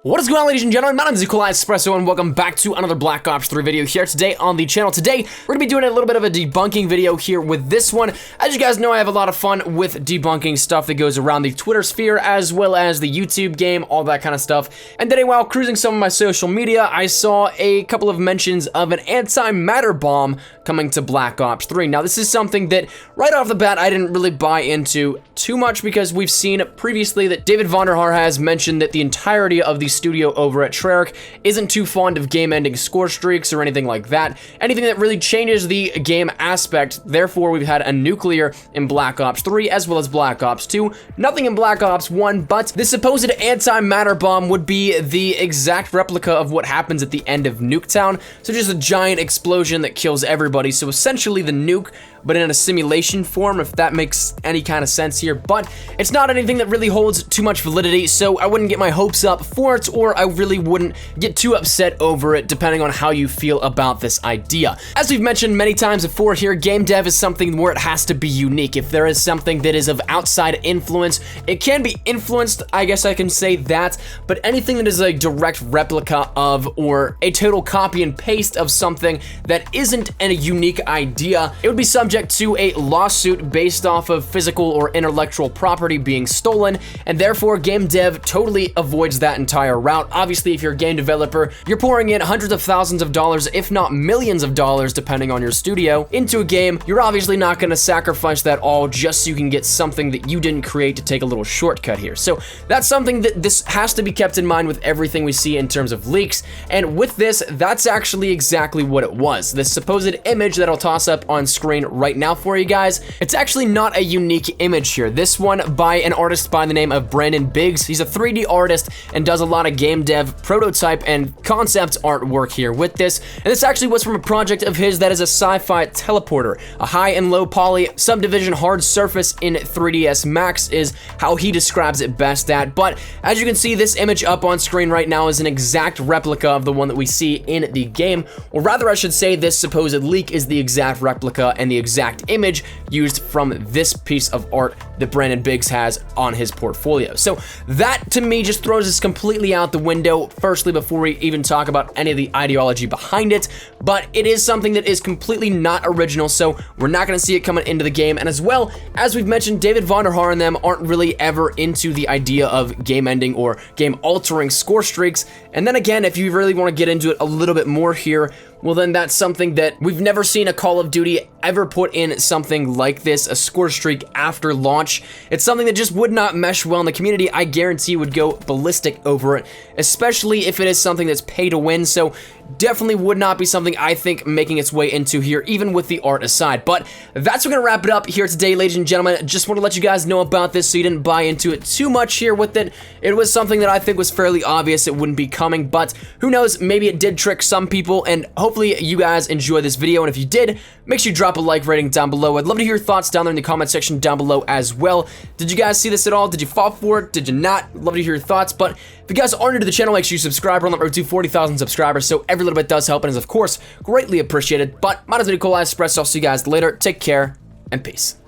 What is going on, ladies and gentlemen? My name is Scorestreak, and welcome back to another Black Ops 3 video here today on the channel. Today, we're going to be doing a little bit of a debunking video here with this one. As you guys know, I have a lot of fun with debunking stuff that goes around the Twitter sphere, as well as the YouTube game, all that kind of stuff. And today, while cruising some of my social media, I saw a couple of mentions of an anti-matter bomb coming to Black Ops 3. Now, this is something that, right off the bat, I didn't really buy into too much because we've seen previously that David Vonderhaar has mentioned that the entirety of the studio over at Treyarch isn't too fond of game-ending score streaks or anything like that. Anything that really changes the game aspect. Therefore, we've had a nuclear in Black Ops 3 as well as Black Ops 2. Nothing in Black Ops 1, but the supposed anti-matter bomb would be the exact replica of what happens at the end of Nuketown. So just a giant explosion that kills everybody. So essentially the nuke, but in a simulation form, if that makes any kind of sense here. But it's not anything that really holds too much validity, so I wouldn't get my hopes up for it, or I really wouldn't get too upset over it, depending on how you feel about this idea. As we've mentioned many times before here, game dev is something where it has to be unique. If there is something that is of outside influence, it can be influenced, I guess I can say that, but anything that is a direct replica of, or a total copy and paste of something that isn't a unique idea, it would be subject to a lawsuit based off of physical or intellectual property being stolen, and therefore game dev totally avoids that entire route. Obviously, if you're a game developer, you're pouring in hundreds of thousands of dollars, if not millions of dollars, depending on your studio, into a game. You're obviously not going to sacrifice that all just so you can get something that you didn't create to take a little shortcut here. So that's something that this has to be kept in mind with everything we see in terms of leaks, and with this, that's actually exactly what it was. This supposed image that I'll toss up on screen right now for you guys, it's actually not a unique image here. This one by an artist by the name of Brandon Biggs. He's a 3D artist and does a lot of game dev, prototype, and concept artwork here with this. And this actually was from a project of his that is a sci-fi teleporter. A high and low poly subdivision hard surface in 3ds Max is how he describes it best at. But as you can see, this image up on screen right now is an exact replica of the one that we see in the game. Or rather, I should say this supposed leak is the exact replica and the exact image used from this piece of art that Brandon Biggs has on his portfolio. So that to me just throws us completely out the window, firstly, before we even talk about any of the ideology behind it. But it is something that is completely not original, so we're not going to see it coming into the game. And as well, as we've mentioned, David Vonderhaar and them aren't really ever into the idea of game ending or game altering score streaks. And then again, if you really want to get into it a little bit more here, well then that's something that we've never seen a Call of Duty ever put in something like this, a score streak after launch. It's something that just would not mesh well in the community. I guarantee would go ballistic over it, especially if it is something that's pay to win. So definitely would not be something I think making its way into here, even with the art aside. But that's going to wrap it up here today, ladies and gentlemen. Just want to let you guys know about this so you didn't buy into it too much here with it. It was something that I think was fairly obvious it wouldn't be coming, but who knows, maybe it did trick some people, and hopefully you guys enjoy this video. And if you did, make sure you drop a like rating down below. I'd love to hear your thoughts down there in the comment section down below as well. Did you guys see this at all? Did you fall for it? Did you not? Love to hear your thoughts. But if you guys are new to the channel, make sure you subscribe. We're on the road to 40,000 subscribers, so every little bit does help and is of course greatly appreciated. But my name is Scorestreak. I'll see you guys later. Take care and peace.